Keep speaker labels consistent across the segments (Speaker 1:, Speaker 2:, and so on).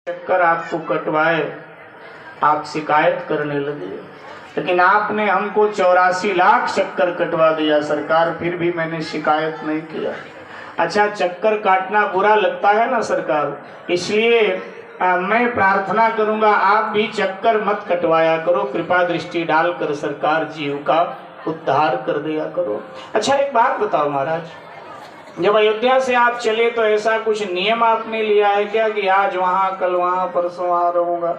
Speaker 1: चक्कर आपको कटवाए, आप शिकायत करने लगे, लेकिन आपने हमको 84 लाख चक्कर कटवा दिया सरकार, फिर भी मैंने शिकायत नहीं किया। अच्छा, चक्कर काटना बुरा लगता है ना सरकार, इसलिए मैं प्रार्थना करूंगा आप भी चक्कर मत कटवाया करो, कृपा दृष्टि डालकर सरकार जीव का उद्धार कर दिया करो। अच्छा, एक बात बताओ महाराज, जब अयोध्या से आप चले तो ऐसा कुछ नियम आपने लिया है क्या कि आज वहाँ कल वहाँ परसों वहाँ रहूंगा?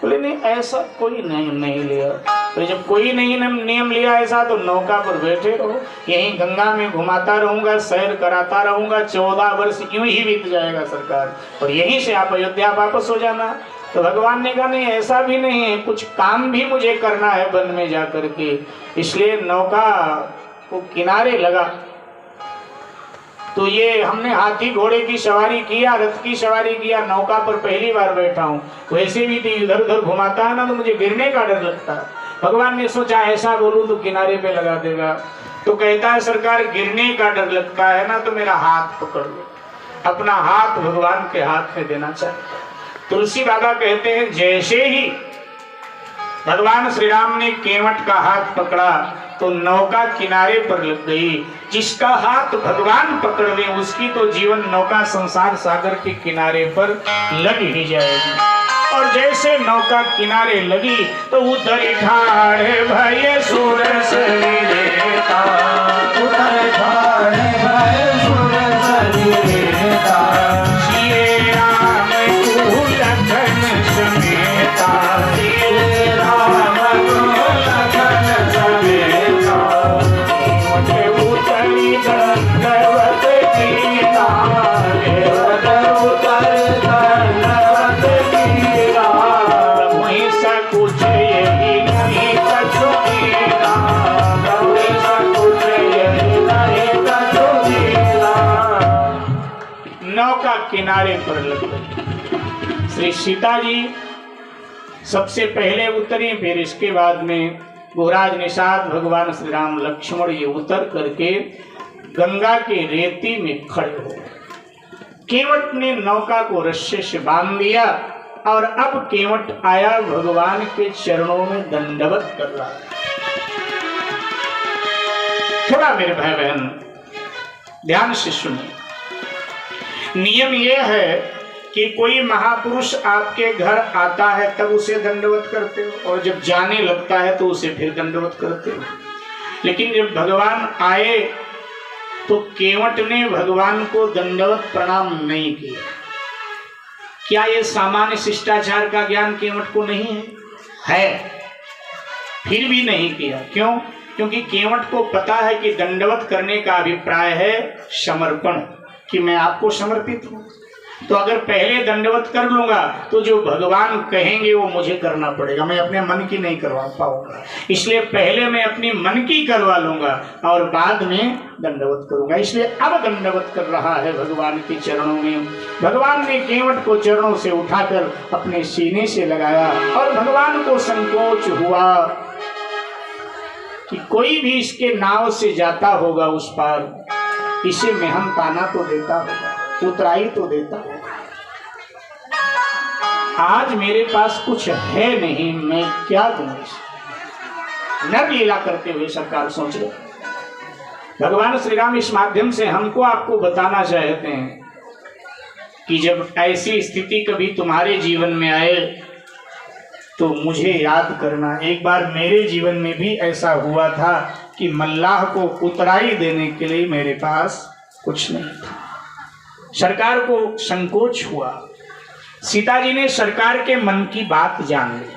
Speaker 1: बोले नहीं, ऐसा कोई नहीं लिया। तो जब कोई नहीं नियम लिया ऐसा तो नौका पर बैठे रहो, यहीं गंगा में घुमाता रहूंगा, सैर कराता रहूंगा, 14 वर्ष यूं ही बीत जाएगा सरकार, और यहीं से आप अयोध्या वापस हो जाना। तो भगवान ने कहा नहीं, ऐसा भी नहीं है, कुछ काम भी मुझे करना है वन में जा करके, इसलिए नौका को किनारे लगा। तो ये हमने हाथी घोड़े की सवारी किया, रथ की सवारी किया, नौका पर पहली बार बैठा हूँ, वैसे भी इधर उधर घुमाता है ना तो मुझे गिरने का डर लगता है। भगवान ने सोचा ऐसा बोलूं तो किनारे पे लगा देगा, तो कहता है सरकार गिरने का डर लगता है ना तो मेरा हाथ पकड़ लो। अपना हाथ भगवान के हाथ में देना चाहिए। तुलसी बाबा कहते हैं जैसे ही भगवान श्री राम ने केवट का हाथ पकड़ा तो नौका किनारे पर लग गई। जिसका हाथ भगवान पकड़ ले उसकी तो जीवन नौका संसार सागर के किनारे पर लग ही जाएगी। और जैसे नौका किनारे लगी तो उधर ठाड़े भय सूरज रेता, उधर ठाड़े भय सूरज रेता, श्री राम को लखन समेता, श्री राम को लखन समेता, उतरी दंडवत कीला, उतर दंडवत कीला, वहीं सा कुछ यही नहीं कछु कीला, वहीं सा कुछ यही नहीं कछु कीला। नौका किनारे पर लग गई। श्री सीता जी सबसे पहले उतरी, फिर इसके बाद में गुहराज निषाद भगवान श्री राम लक्ष्मण ये उतर करके गंगा के रेती में खड़े हो। केवट ने नौका को रस्से से बांध दिया और अब केवट आया भगवान के चरणों में दंडवत कर रहा। थोड़ा मेरे भाई बहन ध्यान से सुनिए, नियम यह है कि कोई महापुरुष आपके घर आता है तब उसे दंडवत करते हो, और जब जाने लगता है तो उसे फिर दंडवत करते हो। लेकिन जब भगवान आए तो केवट ने भगवान को दंडवत प्रणाम नहीं किया। क्या ये सामान्य शिष्टाचार का ज्ञान केवट को नहीं है? फिर भी नहीं किया। क्यों? क्योंकि केवट को पता है कि दंडवत करने का अभिप्राय है समर्पण, कि मैं आपको समर्पित हूं। तो अगर पहले दंडवत कर लूंगा तो जो भगवान कहेंगे वो मुझे करना पड़ेगा, मैं अपने मन की नहीं करवा पाऊंगा। इसलिए पहले मैं अपनी मन की करवा लूंगा और बाद में दंडवत करूंगा। इसलिए अब दंडवत कर रहा है भगवान के चरणों में। भगवान ने केवट को चरणों से उठाकर अपने सीने से लगाया और भगवान को संकोच हुआ कि कोई भी इसके नाव से जाता होगा उस पार, इसे मेहनताना तो देता होगा, उतराई तो देता है। आज मेरे पास कुछ है नहीं, मैं क्या दूं इसे? नर लीला करते हुए सरकार सोच रहे। भगवान श्री राम इस माध्यम से हमको आपको बताना चाहते हैं कि जब ऐसी स्थिति कभी तुम्हारे जीवन में आए तो मुझे याद करना। एक बार मेरे जीवन में भी ऐसा हुआ था कि मल्लाह को उतराई देने के लिए मेरे पास कुछ नहीं था। सरकार को संकोच हुआ। सीता जी ने सरकार के मन की बात जान ली।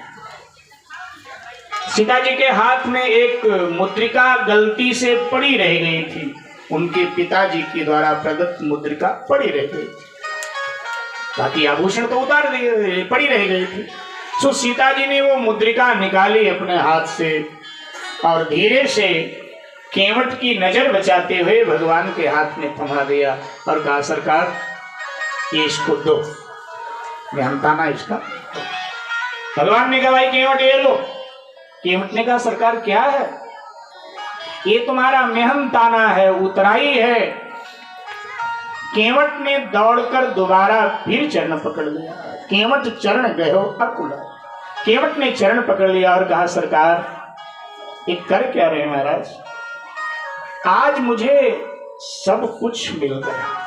Speaker 1: सीता जी के हाथ में एक मुद्रिका गलती से पड़ी रह गई थी, उनके पिताजी के द्वारा प्रदत्त मुद्रिका पड़ी रह गई थी, बाकी आभूषण तो उतार दिए, पड़ी रह गई थी। सो सीता जी ने वो मुद्रिका निकाली अपने हाथ से और धीरे से केवट की नजर बचाते हुए भगवान के हाथ में थमा दिया और कहा सरकार ये इसको दो, मेहनताना इसका। भगवान ने कहा भाई केवट ये लो। केवट ने कहा सरकार क्या है? ये तुम्हारा मेहनताना है, उतराई है, केवट ने दौड़कर दोबारा फिर चरण पकड़ लिया। केवट चरण गयो अकुल। केवट ने चरण पकड़ लिया और कहा, सरकार ये कर क्या रहे महाराज, आज मुझे सब कुछ मिल गया।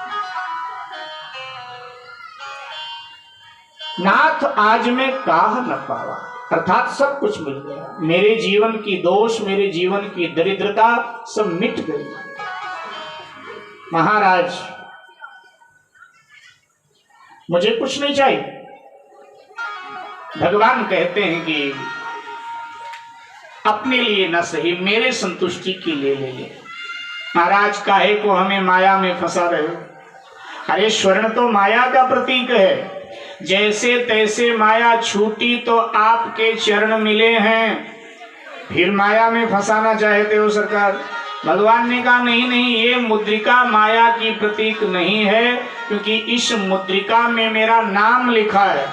Speaker 1: नाथ आज मैं काह न पावा, अर्थात सब कुछ मिल गया। मेरे जीवन की दोष, मेरे जीवन की दरिद्रता सब मिट गई। महाराज मुझे कुछ नहीं चाहिए। भगवान कहते हैं कि अपने लिए न सही, मेरे संतुष्टि के लिए ले ले। महाराज काहे को हमें माया में फंसा रहे हो? अरे स्वर्ण तो माया का प्रतीक है। जैसे तैसे माया छूटी तो आपके चरण मिले हैं, फिर माया में फंसाना चाहते हो सरकार। भगवान ने कहा नहीं नहीं, ये मुद्रिका माया की प्रतीक नहीं है, क्योंकि इस मुद्रिका में मेरा नाम लिखा है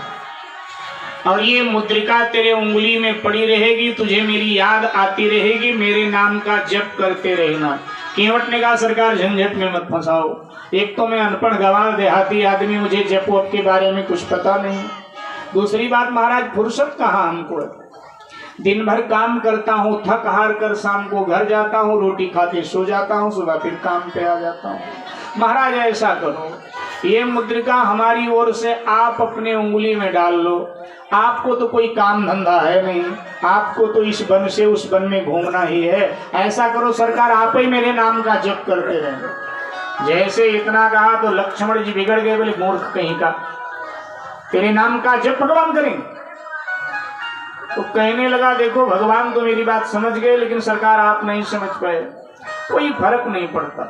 Speaker 1: और ये मुद्रिका तेरे उंगली में पड़ी रहेगी, तुझे मेरी याद आती रहेगी, मेरे नाम का जप करते रहना। केवट ने कहा, सरकार झंझट में मत फंसाओ। एक तो मैं अनपढ़ गंवार देहाती आदमी, मुझे जप वप के बारे में कुछ पता नहीं। दूसरी बात महाराज, फुर्सत कहाँ हमको। दिन भर काम करता हूँ, थक हार कर शाम को घर जाता हूँ, रोटी खा के सो जाता हूँ, सुबह फिर काम पे आ जाता हूँ। महाराज ऐसा करो, ये मुद्रिका हमारी ओर से आप अपने उंगली में डाल लो। आपको तो कोई काम धंधा है नहीं, आपको तो इस वन से उस वन में घूमना ही है। ऐसा करो सरकार, आप ही मेरे नाम का जप करते रहेंगे। जैसे इतना कहा तो लक्ष्मण जी बिगड़ गए, बोले मूर्ख कहीं का, तेरे नाम का जप भगवान करेंगे? तो कहने लगा, देखो भगवान तो मेरी बात समझ गए, लेकिन सरकार आप नहीं समझ पाए। कोई फर्क नहीं पड़ता,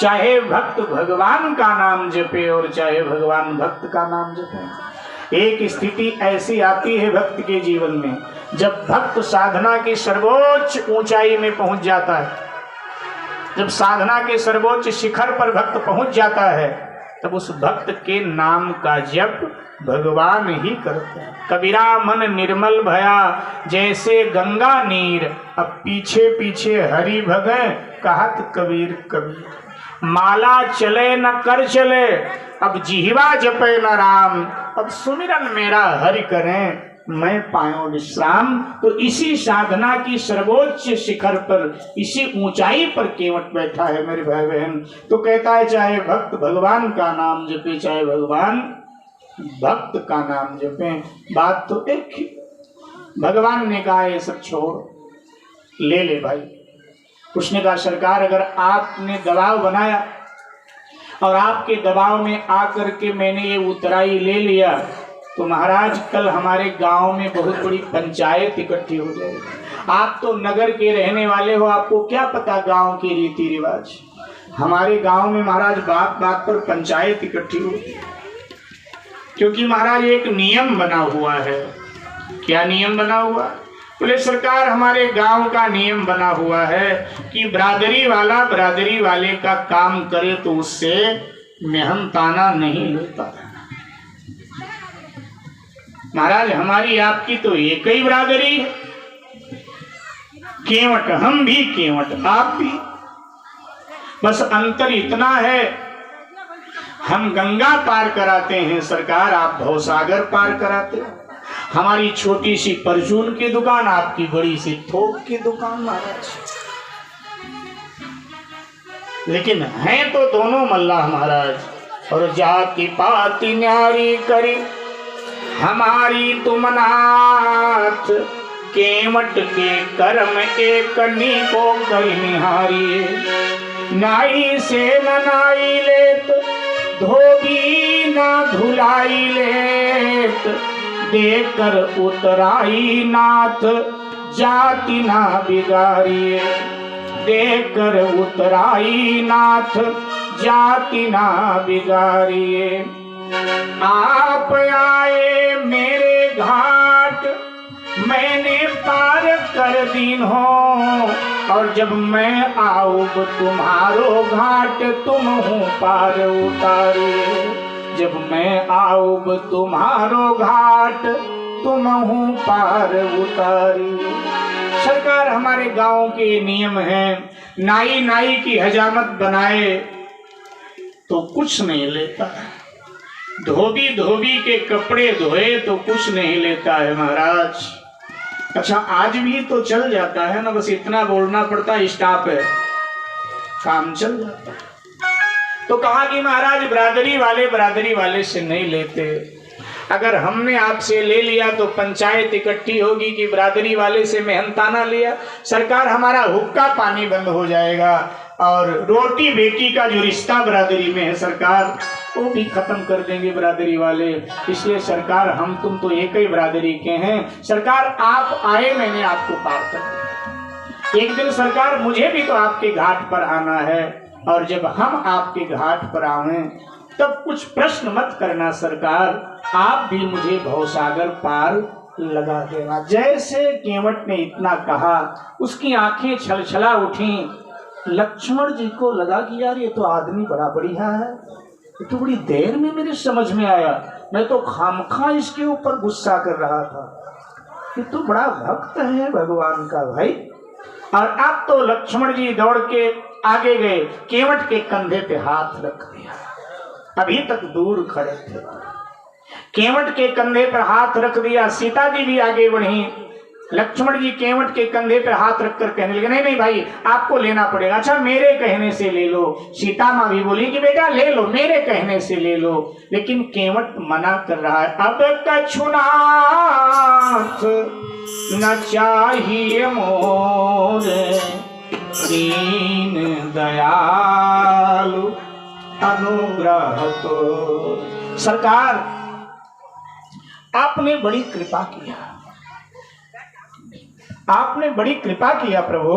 Speaker 1: चाहे भक्त भगवान का नाम जपे और चाहे भगवान भक्त का नाम जपे। एक स्थिति ऐसी आती है भक्त के जीवन में, जब भक्त साधना की सर्वोच्च ऊंचाई में पहुंच जाता है, जब साधना के सर्वोच्च शिखर पर भक्त पहुंच जाता है, तब उस भक्त के नाम का जप भगवान ही करते हैं। कबीरा मन निर्मल भया जैसे गंगा नीर, अब पीछे पीछे हरि भगै कहत कबीर कबीर। माला चले न कर चले, अब जिह्वा जपे न राम, अब सुमिरन मेरा हरि करें मैं पायो विश्राम। तो इसी साधना की सर्वोच्च शिखर पर, इसी ऊंचाई पर केवट बैठा है मेरे भाई बहन। तो कहता है चाहे भक्त भगवान का नाम जपे, चाहे भगवान भक्त का नाम जपे, बात तो एक ही। भगवान ने कहा ये सब छोड़, ले ले भाई। उसने कहा सरकार, अगर आपने दबाव बनाया और आपके दबाव में आकर के मैंने ये उतराई ले लिया, तो महाराज कल हमारे गांव में बहुत बड़ी पंचायत इकट्ठी हो जाएगी। आप तो नगर के रहने वाले हो, आपको क्या पता गांव के रीति रिवाज। हमारे गांव में महाराज बात बात पर पंचायत इकट्ठी होती है, क्योंकि महाराज एक नियम बना हुआ है। क्या नियम बना हुआ? बोले सरकार, हमारे गांव का नियम बना हुआ है कि बिरादरी वाला बिरादरी वाले का काम करे तो उससे मेहनताना नहीं लेता। महाराज हमारी आपकी तो एक ही बिरादरी है, केवट हम भी केवट आप भी, बस अंतर इतना है हम गंगा पार कराते हैं सरकार, आप भवसागर पार कराते हो। हमारी छोटी सी परचून की दुकान, आपकी बड़ी सी थोक की दुकान महाराज। लेकिन हैं तो दोनों मल्लाह महाराज। और जाति पाति न्यारी करी हमारी तुम नाथ, केवट के कर्म एक को करी निहारी। नाई से न नाई लेत, धोबी ना धुलाई लेत, देकर उतराई नाथ जाति ना बिगाड़िए। देकर उतराई नाथ जाति ना बिगाड़िए। आप आए मेरे घाट मैंने पार कर दीन हो, और जब मैं आऊब तुम्हारो घाट तुम हूँ पार उतारे। जब मैं आऊब तुम्हारो घाट तुम हूँ पार उतारी। सरकार हमारे गांव के नियम हैं, नाई नाई की हजामत बनाए तो कुछ नहीं लेता है, धोबी धोबी के कपड़े धोए तो कुछ नहीं लेता है महाराज। अच्छा आज भी तो चल जाता है ना, बस इतना बोलना पड़ता है स्टाफ है, काम चल जाता है। तो कहा कि महाराज बरादरी वाले से नहीं लेते, अगर हमने आपसे ले लिया तो पंचायत इकट्ठी होगी कि बरादरी वाले से मेहनताना लिया। सरकार हमारा हुक्का पानी बंद हो जाएगा और रोटी बेटी का जो रिश्ता बरादरी में है सरकार वो भी खत्म कर देंगे बरादरी वाले। इसलिए सरकार हम तुम तो एक ही बरादरी के हैं, सरकार आप आए मैंने आपको पार कर दिया। एक दिन सरकार मुझे भी तो आपके घाट पर आना है, और जब हम आपके घाट पर आवें तब कुछ प्रश्न मत करना सरकार, आप भी मुझे भवसागर पार लगा देना। जैसे केवट ने इतना कहा उसकी आंखें छलछला उठी। लक्ष्मण जी को लगा कि यार ये तो आदमी बड़ा बढ़िया है, ये तो बड़ी देर में मेरे समझ में आया, मैं तो खामखा इसके ऊपर गुस्सा कर रहा था, ये तो बड़ा भक्त है भगवान का भाई। और अब तो लक्ष्मण जी दौड़ के आगे गए, केवट के कंधे पे हाथ रख दिया, अभी तक दूर खड़े थे, केवट के कंधे पर हाथ रख दिया। सीता जी भी आगे बढ़ी, लक्ष्मण जी केवट के कंधे पर हाथ रखकर कहने लगे नहीं नहीं भाई आपको लेना पड़ेगा। अच्छा मेरे कहने से ले लो। सीता माँ भी बोली कि बेटा ले लो, मेरे कहने से ले लो, लेकिन केवट मना कर रहा है। अब कछुनाथ न चाहिए मोरे, दीन दयालु अनुग्रह तो। सरकार आपने बड़ी कृपा किया, आपने बड़ी कृपा किया प्रभु,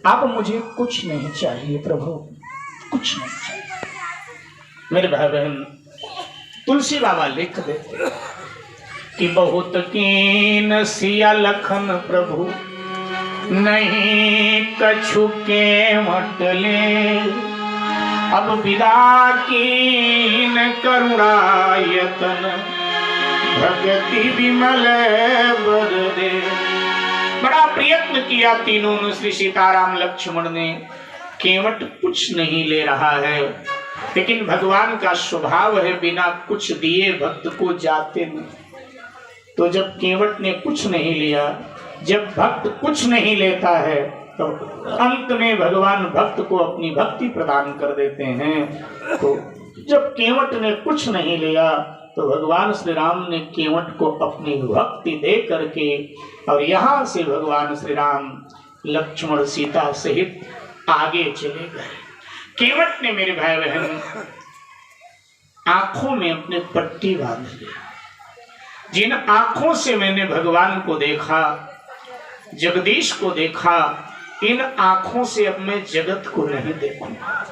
Speaker 1: अब मुझे कुछ नहीं चाहिए प्रभु, कुछ नहीं चाहिए। मेरे भाई बहन तुलसी बाबा लिख देते कि बहुत कीन सिया लखन प्रभु, नहीं कछु के मटले, अब विदा कीन करुणायतन, भगति विमल बर दे। बड़ा प्रयत्न किया तीनों श्री सीताराम लक्ष्मण ने, केवट कुछ नहीं ले रहा है, लेकिन भगवान का स्वभाव है बिना कुछ दिए भक्त को जाते नहीं। तो जब केवट ने कुछ नहीं लिया, जब भक्त कुछ नहीं लेता है, तो अंत में भगवान भक्त को अपनी भक्ति प्रदान कर देते हैं। तो जब केवट ने कुछ नहीं लिया तो भगवान श्री राम ने केवट को अपनी भक्ति दे करके, और यहाँ से भगवान श्री राम लक्ष्मण सीता सहित आगे चले गए। केवट ने मेरे भाई बहन आंखों में अपने पट्टी बांध लिया। जिन आंखों से मैंने भगवान को देखा, जगदीश को देखा, इन आंखों से अब मैं जगत को नहीं देखूंगा।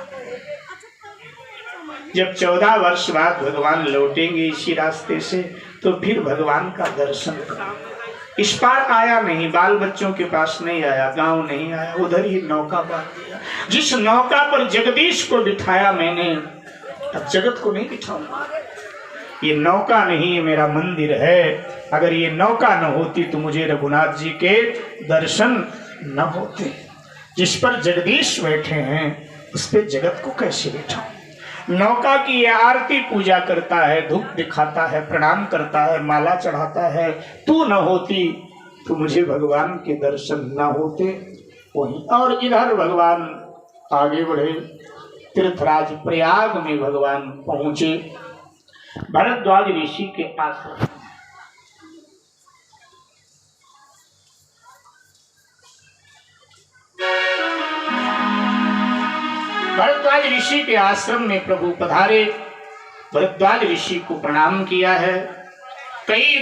Speaker 1: जब 14 वर्ष बाद भगवान लौटेंगे इसी रास्ते से, तो फिर भगवान का दर्शन करेंगे। इस पार आया नहीं, बाल बच्चों के पास नहीं आया, गांव नहीं आया, उधर ही नौका बांध दिया। जिस नौका पर जगदीश को बिठाया मैंने, अब जगत को नहीं बिठाऊंगा। ये नौका नहीं, मेरा मंदिर है। अगर ये नौका न होती तो मुझे रघुनाथ जी के दर्शन न होते। जिस पर जगदीश बैठे हैं उस पर जगत को कैसे बिठाऊं। नौका की ये आरती पूजा करता है, धूप दिखाता है, प्रणाम करता है, माला चढ़ाता है। तू न होती तो मुझे भगवान के दर्शन न होते। वही और इधर भगवान आगे बढ़े, तीर्थराज प्रयाग में भगवान पहुंचे, भरद्वाज ऋषि के आश्रम। भरद्वाज ऋषि के आश्रम में प्रभु पधारे। भरद्वाज ऋषि को प्रणाम किया है। कई